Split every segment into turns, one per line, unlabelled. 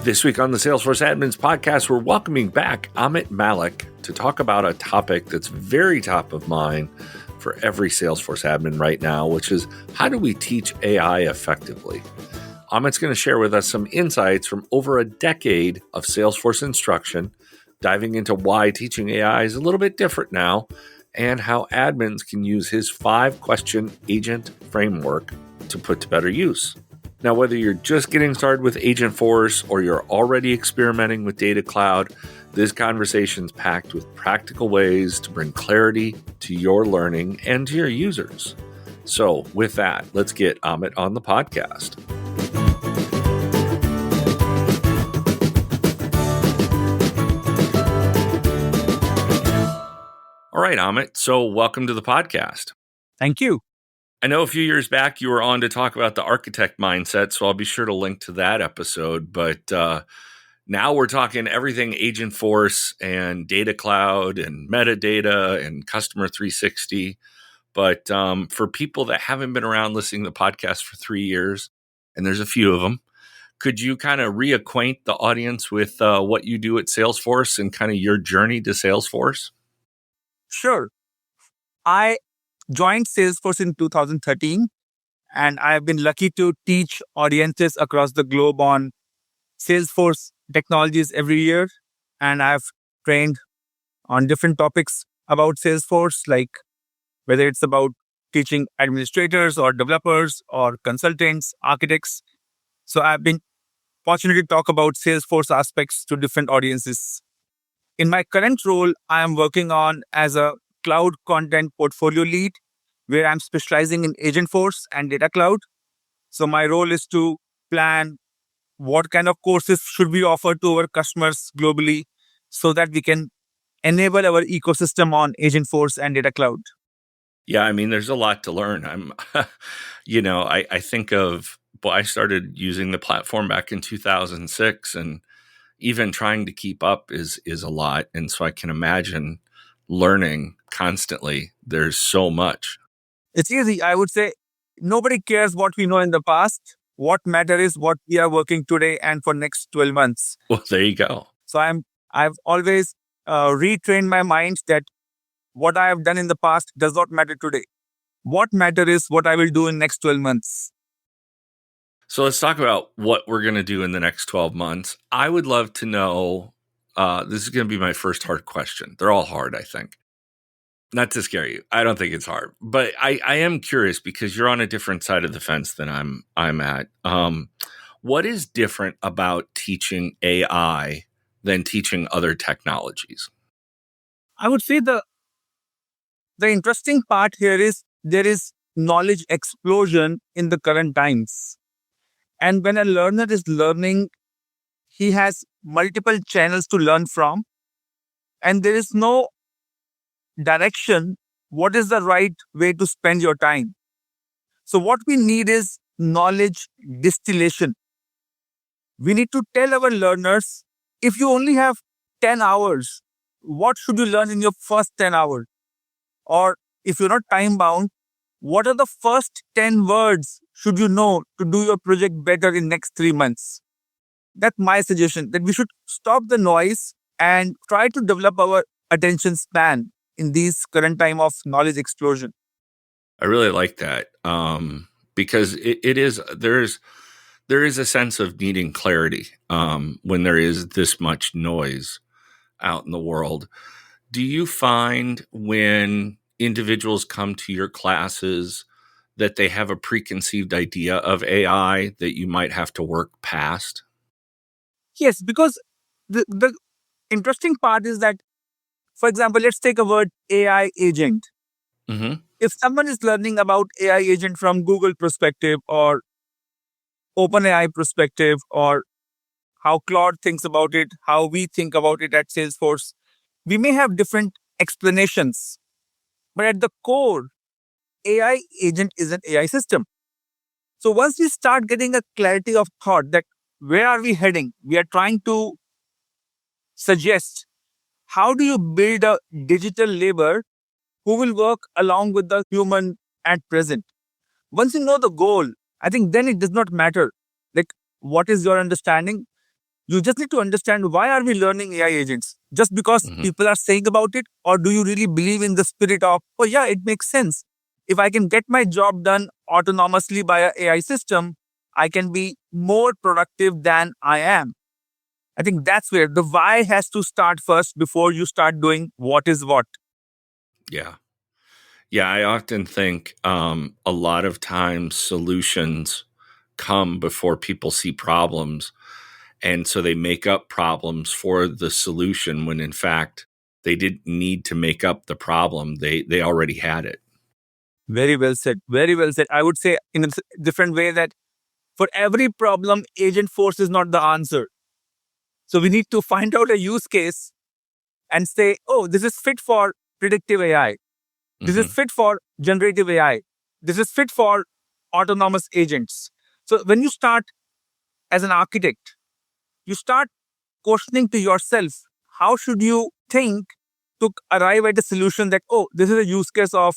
This week on the Salesforce Admins podcast, we're welcoming back Amit Malik to talk about a topic that's very top of mind for every Salesforce admin right now, which is how do we teach AI effectively? Amit's going to share with us some insights from over a decade of Salesforce instruction, diving into why teaching AI is a little bit different now, and how admins can use his 5-question agent framework to put to better use. Now, whether you're just getting started with Agentforce or you're already experimenting with Data Cloud, this conversation is packed with practical ways to bring clarity to your learning and to your users. So with that, let's get Amit on the podcast. All right, Amit. So welcome to the podcast.
Thank you.
I know a few years back you were on to talk about the architect mindset, so I'll be sure to link to that episode. But now we're talking everything Agentforce and Data Cloud and metadata and Customer 360. But for people that haven't been around listening to the podcast for 3 years, and there's a few of them, could you kind of reacquaint the audience with what you do at Salesforce and kind of your journey to Salesforce?
Sure. I joined Salesforce in 2013, and I've been lucky to teach audiences across the globe on Salesforce technologies every year. And I've trained on different topics about Salesforce, like whether it's about teaching administrators or developers or consultants, architects. So I've been fortunate to talk about Salesforce aspects to different audiences. In my current role, I am working on as a cloud content portfolio lead, where I'm specializing in Agentforce and Data Cloud. So my role is to plan what kind of courses should we offer to our customers globally so that we can enable our ecosystem on Agentforce and Data Cloud.
Yeah, I mean, there's a lot to learn. I think of, I started using the platform back in 2006, and even trying to keep up is a lot. And so I can imagine learning constantly. There's so much.
It's easy. I would say nobody cares what we know in the past. What matters is what we are working today and for next 12 months.
Well, there you go.
So I've always retrained my mind that what I have done in the past does not matter today. What matters is what I will do in next 12 months.
So let's talk about what we're going to do in the next 12 months. I would love to know, this is going to be my first hard question. They're all hard, I think. Not to scare you. I don't think it's hard. But I am curious because you're on a different side of the fence than I'm at. What is different about teaching AI than teaching other technologies?
I would say the interesting part here is there is knowledge explosion in the current times. And when a learner is learning, he has multiple channels to learn from. And there is no direction. What is the right way to spend your time? So what we need is knowledge distillation. We need to tell our learners, if you only have 10 hours, what should you learn in your first 10 hours? Or if you're not time bound, what are the first 10 words should you know to do your project better in next 3 months? That's my suggestion, that we should stop the noise and try to develop our attention span in this current time of knowledge explosion.
I really like that because there is a sense of needing clarity when there is this much noise out in the world. Do you find when individuals come to your classes that they have a preconceived idea of AI that you might have to work past?
Yes, because the interesting part is that, for example, let's take a word AI agent.
Mm-hmm.
If someone is learning about AI agent from Google perspective or OpenAI perspective, or how Claude thinks about it, how we think about it at Salesforce, we may have different explanations. But at the core, AI agent is an AI system. So once we start getting a clarity of thought that where are we heading, we are trying to suggest how do you build a digital labor who will work along with the human at present. Once you know the goal, I think then it does not matter like what is your understanding. You just need to understand, why are we learning AI agents? Just because
Hmm.
people are saying about it? Or do you really believe in the spirit of, oh yeah, it makes sense. If I can get my job done autonomously by an AI system, I can be more productive than I am. I think that's where the why has to start first before you start doing what is what.
Yeah. Yeah. I often think a lot of times solutions come before people see problems. And so they make up problems for the solution when in fact they didn't need to make up the problem. They already had it.
Very well said. Very well said. I would say in a different way that for every problem, Agentforce is not the answer. So we need to find out a use case and say, oh, this is fit for predictive AI. This is
Hmm.
fit for generative AI. This is fit for autonomous agents. So when you start as an architect, you start questioning to yourself, how should you think to arrive at a solution that, oh, this is a use case of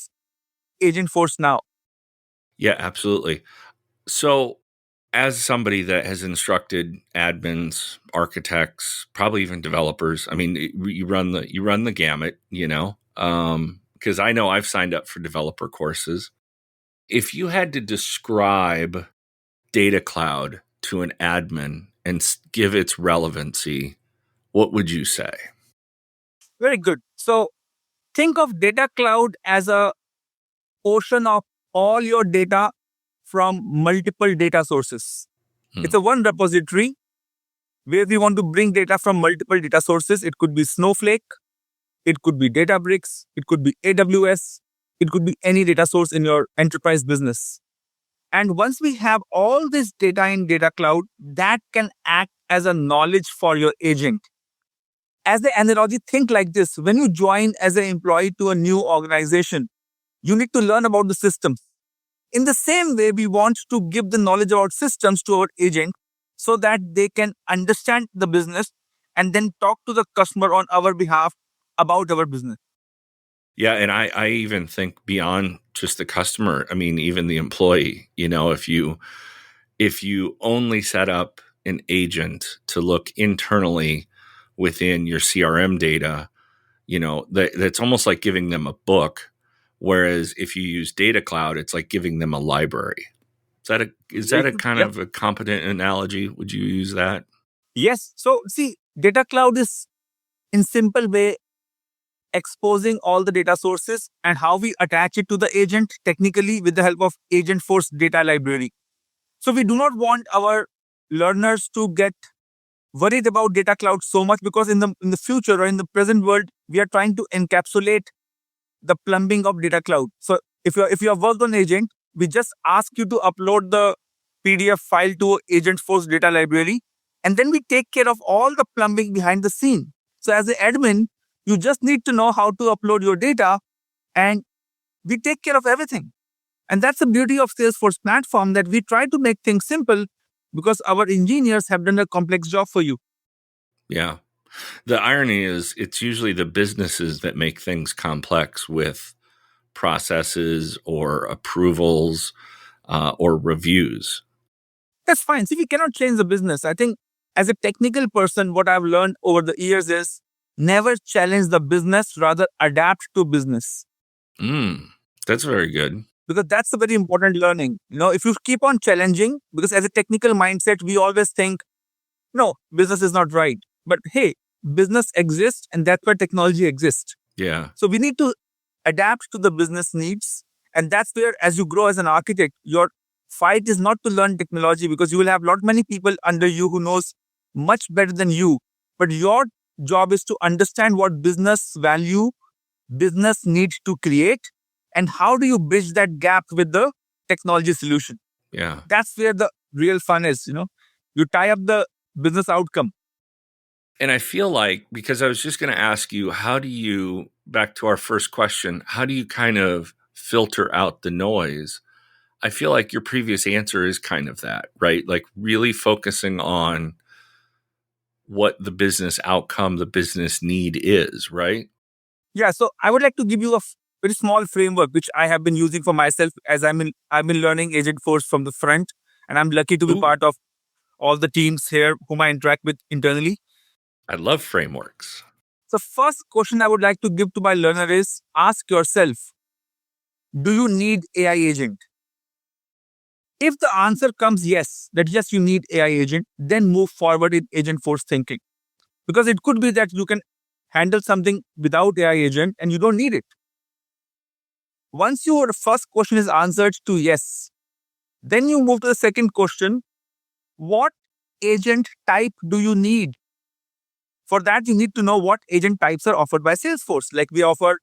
Agentforce now.
Yeah, absolutely. So, as somebody that has instructed admins, architects, probably even developers, I mean, you run the gamut, because I know I've signed up for developer courses. If you had to describe Data Cloud to an admin and give its relevancy, what would you say?
Very good. So think of data cloud as a ocean of all your data from multiple data sources.
Hmm.
It's a one repository where we want to bring data from multiple data sources. It could be Snowflake, it could be Databricks, it could be AWS, it could be any data source in your enterprise business. And once we have all this data in data cloud, that can act as a knowledge for your agent. As the analogy, think like this: when you join as an employee to a new organization, you need to learn about the systems. In the same way, we want to give the knowledge about systems to our agent so that they can understand the business and then talk to the customer on our behalf about our business.
Yeah, and I even think beyond just the customer. I mean, even the employee. If you only set up an agent to look internally within your CRM data, that's almost like giving them a book. Whereas if you use Data Cloud, it's like giving them a library. Is that
Very
a
good.
kind
Yep.
of a competent analogy? Would you use that?
Yes. So, see, data cloud is in simple way exposing all the data sources and how we attach it to the agent technically with the help of Agentforce data library. So we do not want our learners to get worried about data cloud so much, because in the future or in the present world, we are trying to encapsulate the plumbing of data cloud. So if you have worked on agent, we just ask you to upload the PDF file to Agentforce data library, and then we take care of all the plumbing behind the scene. So as an admin, you just need to know how to upload your data, and we take care of everything. And that's the beauty of Salesforce platform, that we try to make things simple because our engineers have done a complex job for you.
Yeah. The irony is it's usually the businesses that make things complex with processes or approvals or reviews.
That's fine. See, we cannot change the business. I think as a technical person, what I've learned over the years is never challenge the business, rather adapt to business.
Mm, that's very good.
Because that's a very important learning. If you keep on challenging, because as a technical mindset, we always think, no, business is not right. But hey, business exists, and that's why technology exists.
Yeah.
So we need to adapt to the business needs. And that's where, as you grow as an architect, your fight is not to learn technology, because you will have lot many people under you who knows much better than you. But your job is to understand what business value business needs to create, and how do you bridge that gap with the technology solution.
Yeah.
That's where the real fun is. You tie up the business outcome.
And I feel like, because I was just going to ask you, back to our first question, how do you kind of filter out the noise? I feel like your previous answer is kind of that, right? Like really focusing on what the business outcome, the business need is, right?
Yeah, so I would like to give you a very small framework which I have been using for myself, as I've been learning Agentforce from the front, and I'm lucky to be
Ooh.
part of all the teams here whom I interact with internally.
I love frameworks.
So first question I would like to give to my learner is ask yourself, do you need AI agent? If the answer comes yes, that yes, you need AI agent, then move forward in Agentforce thinking. Because it could be that you can handle something without AI agent and you don't need it. Once your first question is answered to yes, then you move to the second question. What agent type do you need? For that, you need to know what agent types are offered by Salesforce. Like we offer,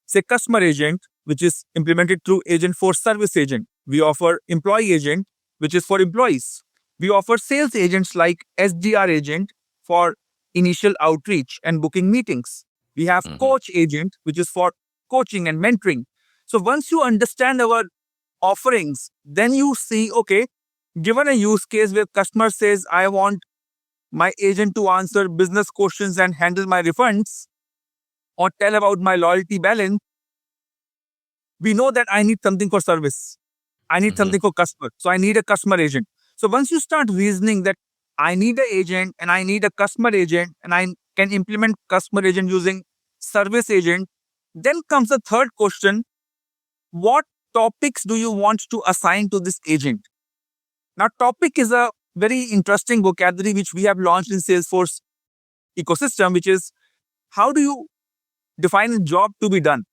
say, customer agent, which is implemented through Agentforce service agent. We offer employee agent, which is for employees. We offer sales agents like SDR agent for initial outreach and booking meetings. We have coach agent, which is for coaching and mentoring. So once you understand our offerings, then you see, okay, given a use case where customer says, I want my agent to answer business questions and handle my refunds or tell about my loyalty balance, we know that I need something for service. I need something for customer. So I need a customer agent. So once you start reasoning that I need an agent and I need a customer agent and I can implement customer agent using service agent, then comes the third question. What topics do you want to assign to this agent? Now, topic is a very interesting vocabulary which we have launched in Salesforce ecosystem, which is how do you define a job to be done?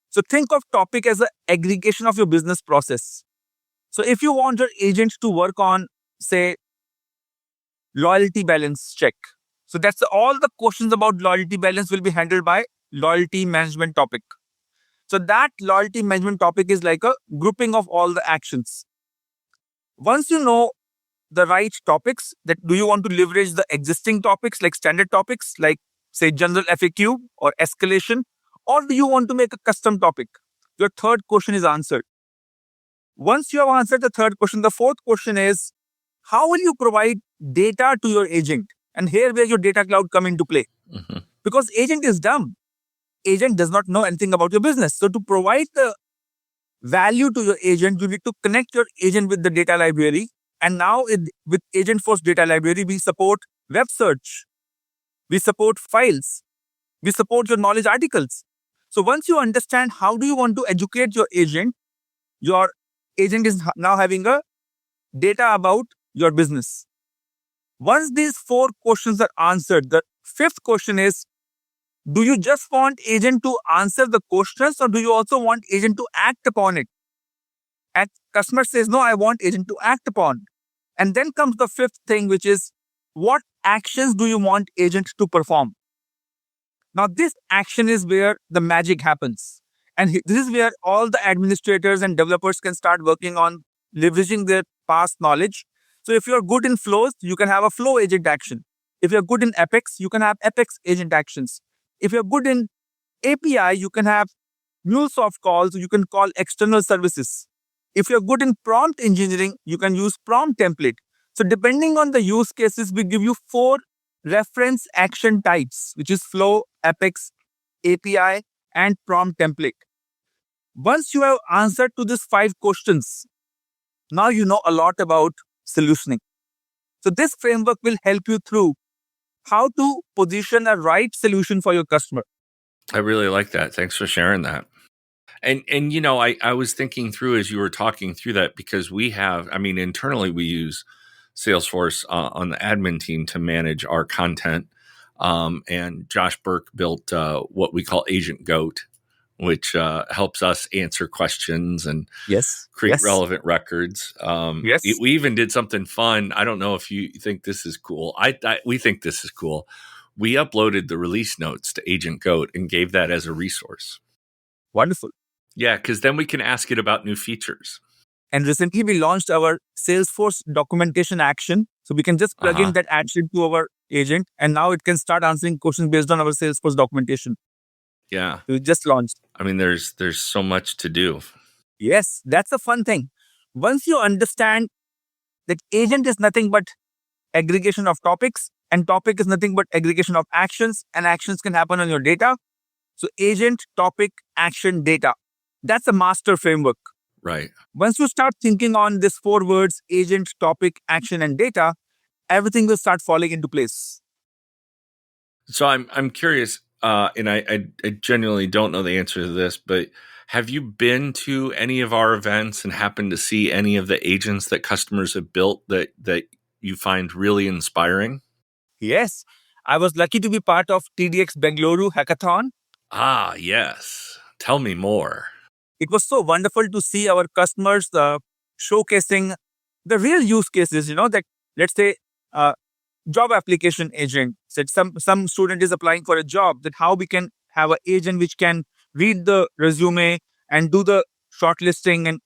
So think of topic as an aggregation of your business process. So if you want your agent to work on, say, loyalty balance check. So that's all the questions about loyalty balance will be handled by loyalty management topic. So that loyalty management topic is like a grouping of all the actions. Once you know the right topics, that do you want to leverage the existing topics like standard topics like say general FAQ or escalation, or do you want to make a custom topic? Your third question is answered. Once you have answered the third question, the fourth question is how will you provide data to your agent? And here where your data cloud come into play. Because agent is dumb. Agent does not know anything about your business. So to provide the value to your agent, you need to connect your agent with the data library. And now with Agentforce data library, we support web search. We support files. We support your knowledge articles. So once you understand how do you want to educate your agent is now having a data about your business. Once these four questions are answered, the fifth question is, do you just want agent to answer the questions or do you also want agent to act upon it? And customer says, no, I want agent to act upon. And then comes the fifth thing, which is what actions do you want agent to perform? Now, this action is where the magic happens. And this is where all the administrators and developers can start working on leveraging their past knowledge. So if you're good in flows, you can have a flow agent action. If you're good in Apex, you can have Apex agent actions. If you're good in API, you can have MuleSoft calls, you can call external services. If you're good in prompt engineering, you can use prompt template. So depending on the use cases, we give you 4 reference action types, which is flow, Apex, API, and prompt template. Once you have answered to these 5 questions, now you know a lot about solutioning. So this framework will help you through how to position a right solution for your customer.
I really like that. Thanks for sharing that. And you know, I was thinking through as you were talking through that, because we have, I mean, internally we use Salesforce on the admin team to manage our content. And Josh Burke built what we call Agent Goat, which helps us answer questions and create relevant records. We even did something fun. I don't know if you think this is cool. We think this is cool. We uploaded the release notes to Agent Goat and gave that as a resource.
Wonderful.
Yeah, because then we can ask it about new features.
And recently we launched our Salesforce documentation action. So we can just plug in that action to our agent, and now it can start answering questions based on our Salesforce documentation.
Yeah.
We just launched.
I mean, there's so much to do.
Yes, that's a fun thing. Once you understand that agent is nothing but aggregation of topics, and topic is nothing but aggregation of actions, and actions can happen on your data. So agent, topic, action, data. That's a master framework.
Right.
Once you start thinking on these 4 words, agent, topic, action, and data, everything will start falling into place.
So I'm curious, and I genuinely don't know the answer to this, but have you been to any of our events and happened to see any of the agents that customers have built that you find really inspiring?
Yes, I was lucky to be part of TDX Bengaluru hackathon.
Ah, yes. Tell me more.
It was so wonderful to see our customers showcasing the real use cases. That, let's say, uh, job application agent said some student is applying for a job, that how we can have an agent which can read the resume and do the shortlisting and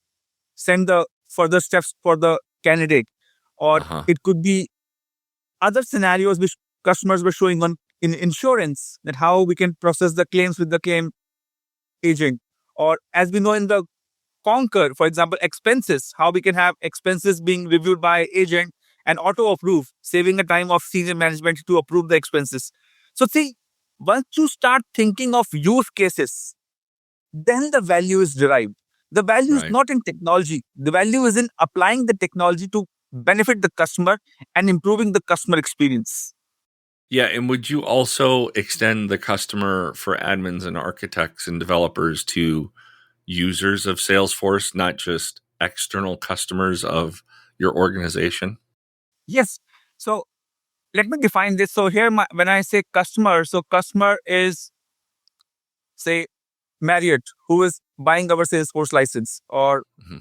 send the further steps for the candidate. Or
Uh-huh.
it could be other scenarios which customers were showing on in insurance, that how we can process the claims with the claim agent. Or as we know in the Concur, for example, expenses, how we can have expenses being reviewed by agent and auto approve, saving the time of senior management to approve the expenses. So see, once you start thinking of use cases, then the value is derived. The value is
Right.
not in technology. The value is in applying the technology to benefit the customer and improving the customer experience.
Yeah, and would you also extend the customer for admins and architects and developers to users of Salesforce, not just external customers of your organization?
Yes. So let me define this. So here, when I say customer, so customer is, say, Marriott, who is buying our Salesforce license, or
Mm-hmm.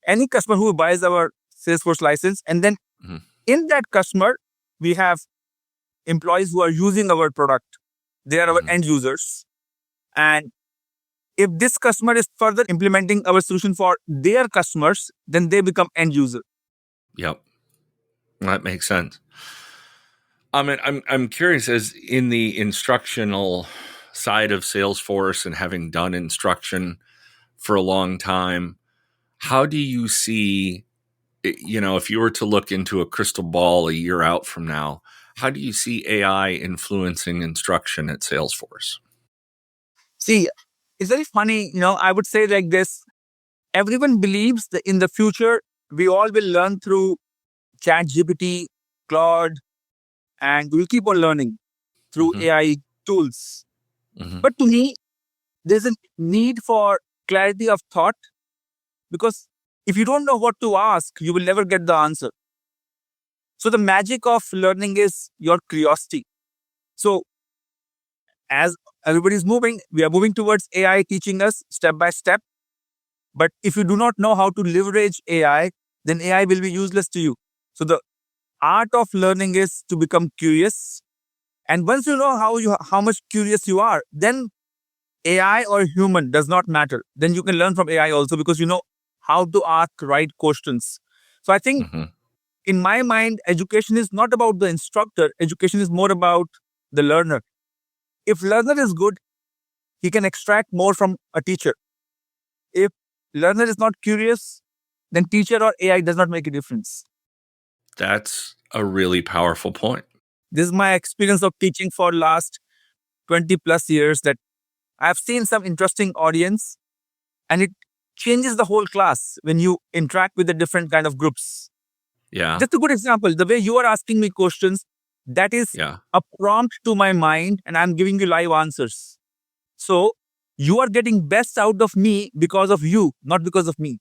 any customer who buys our Salesforce license. And then
Mm-hmm.
in that customer, we have employees who are using our product. They are our
Mm-hmm.
end users. And if this customer is further implementing our solution for their customers, then they become end user.
Yep, that makes sense. I'm curious, as in the instructional side of Salesforce and having done instruction for a long time, how do you see, if you were to look into a crystal ball a year out from now, how do you see AI influencing instruction at Salesforce?
See, it's very funny. I would say like this: everyone believes that in the future, we all will learn through ChatGPT, Claude, and we'll keep on learning through
Mm-hmm.
AI tools.
Mm-hmm.
But to me, there's a need for clarity of thought, because if you don't know what to ask, you will never get the answer. So the magic of learning is your curiosity. So as everybody's moving, we are moving towards AI teaching us step by step. But if you do not know how to leverage AI, then AI will be useless to you. So the art of learning is to become curious. And once you know how much curious you are, then AI or human does not matter. Then you can learn from AI also, because you know how to ask right questions. So I think
Mm-hmm.
in my mind, education is not about the instructor. Education is more about the learner. If learner is good, he can extract more from a teacher. If learner is not curious, then teacher or AI does not make a difference.
That's a really powerful point.
This is my experience of teaching for last 20 plus years, that I've seen some interesting audience, and it changes the whole class when you interact with the different kind of groups.
Yeah.
Just a good example, the way you are asking me questions, that is
Yeah.
a prompt to my mind, and I'm giving you live answers. So you are getting best out of me because of you, not because of me.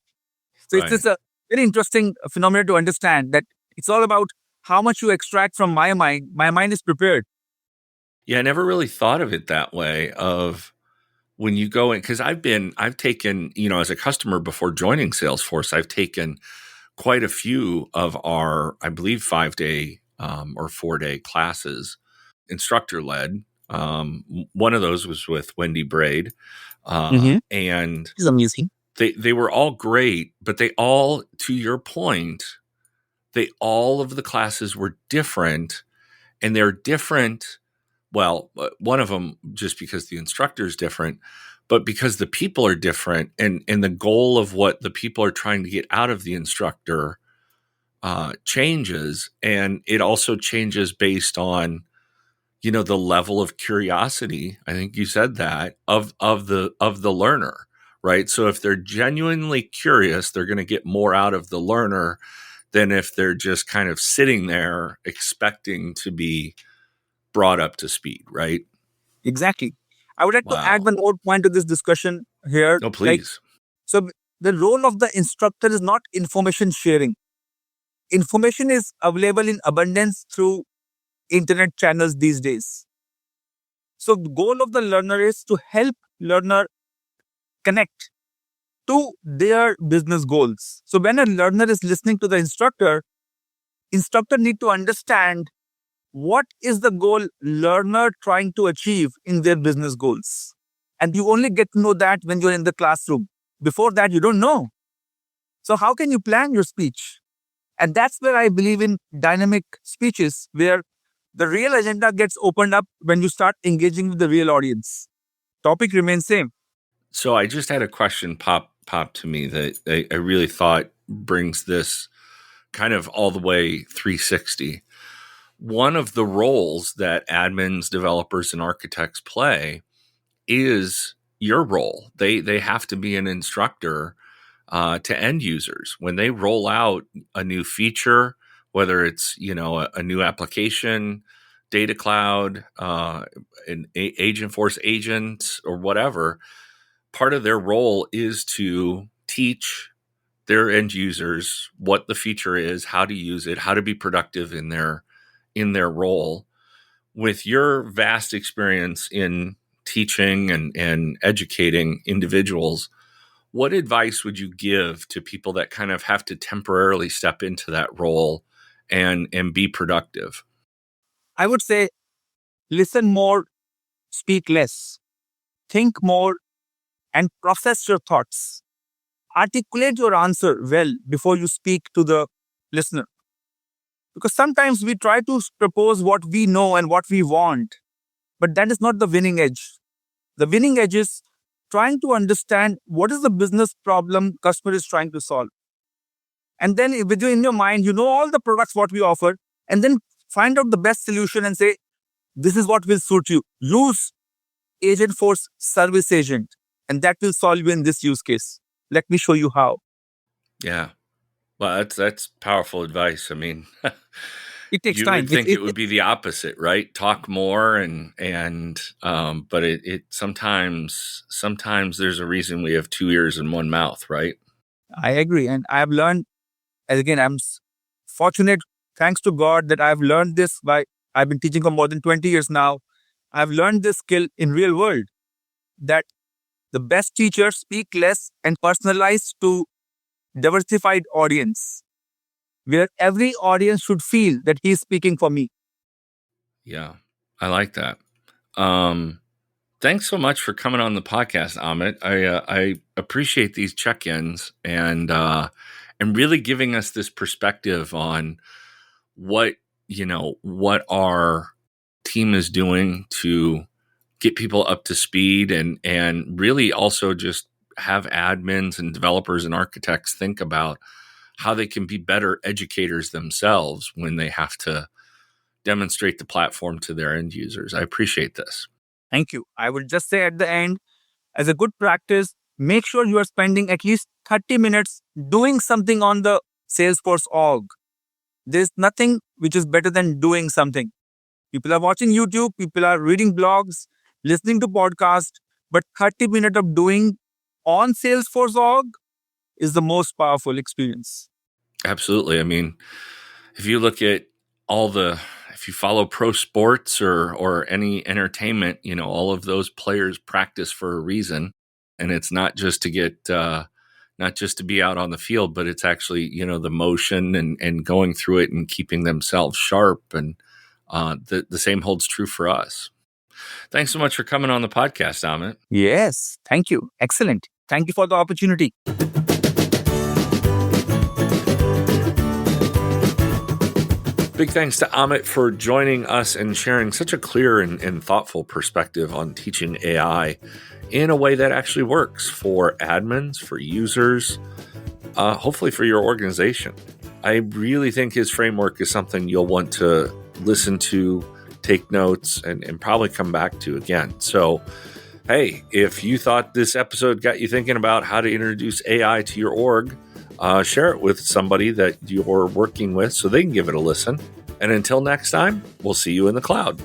So it's
Right.
just a very interesting phenomenon to understand, that it's all about how much you extract from my mind. My mind is prepared.
Yeah, I never really thought of it that way, of when you go in, because I've taken, as a customer before joining Salesforce, I've taken quite a few of our, I believe, 5-day or 4-day classes, instructor led. One of those was with Wendy Braid, and
It's amazing.
they were all great, but they all, to your point, all of the classes were different, and they're different. Well, one of them just because the instructor is different, but because the people are different, and the goal of what the people are trying to get out of the instructor changes, and it also changes based on the level of curiosity. I think you said that of the learner, right? So if they're genuinely curious, they're going to get more out of the learner than if they're just kind of sitting there expecting to be brought up to speed, right?
Exactly. I would like to add
Wow.
one more point to this discussion here.
Oh, please.
So the role of the instructor is not information sharing. Information is available in abundance through internet channels these days. So the goal of the learner is to help learner connect to their business goals. So when a learner is listening to the instructor need to understand what is the goal learner trying to achieve in their business goals. And you only get to know that when you're in the classroom. Before that, you don't know. So how can you plan your speech? And that's where I believe in dynamic speeches, where the real agenda gets opened up when you start engaging with the real audience. Topic remains same.
So I just had a question pop to me that I really thought brings this kind of all the way 360. One of the roles that admins, developers, and architects play is your role. They have to be an instructor to end users when they roll out a new feature, whether it's a new application, data cloud, an Agentforce agent, or whatever. Part of their role is to teach their end users what the feature is, how to use it, how to be productive in their role. With your vast experience in teaching and educating individuals, what advice would you give to people that kind of have to temporarily step into that role and be productive?
I would say listen more, speak less, think more, and process your thoughts. Articulate your answer well before you speak to the listener. Because sometimes we try to propose what we know and what we want, but that is not the winning edge. The winning edge is trying to understand what is the business problem customer is trying to solve. And then in your mind, you know all the products what we offer, and then find out the best solution and say, this is what will suit you. Use Agentforce Service Agent, and that will solve you in this use case. Let me show you how.
Yeah. Well, that's powerful advice. I mean,
It takes
you
time.
would think it would be the opposite, right? Talk more but it sometimes there's a reason we have two ears and one mouth, right?
I agree. And I have learned, and again, fortunate, thanks to God, that I've learned this I've been teaching for more than 20 years now. I've learned this skill in real world, that the best teachers speak less and personalize to diversified audience, where every audience should feel that he's speaking for me.
Yeah, I like that. Thanks so much for coming on the podcast, Amit. I appreciate these check-ins and really giving us this perspective on what our team is doing to get people up to speed and really also just have admins and developers and architects think about how they can be better educators themselves when they have to demonstrate the platform to their end users. I appreciate this.
Thank you. I would just say at the end, as a good practice, make sure you are spending at least 30 minutes doing something on the Salesforce org. There's nothing which is better than doing something. People are watching YouTube, people are reading blogs, listening to podcasts, but 30 minutes of doing on Salesforce org is the most powerful experience.
Absolutely. I mean, if you look at if you follow pro sports or any entertainment, all of those players practice for a reason, and it's not just to not just to be out on the field, but it's actually, the motion and going through it and keeping themselves sharp. And the same holds true for us. Thanks so much for coming on the podcast, Amit.
Yes, thank you. Excellent. Thank you for the opportunity.
Big thanks to Amit for joining us and sharing such a clear and thoughtful perspective on teaching AI in a way that actually works for admins, for users, hopefully for your organization. I really think his framework is something you'll want to listen to, take notes, and probably come back to again. So, hey, if you thought this episode got you thinking about how to introduce AI to your org, share it with somebody that you're working with so they can give it a listen. And until next time, we'll see you in the cloud.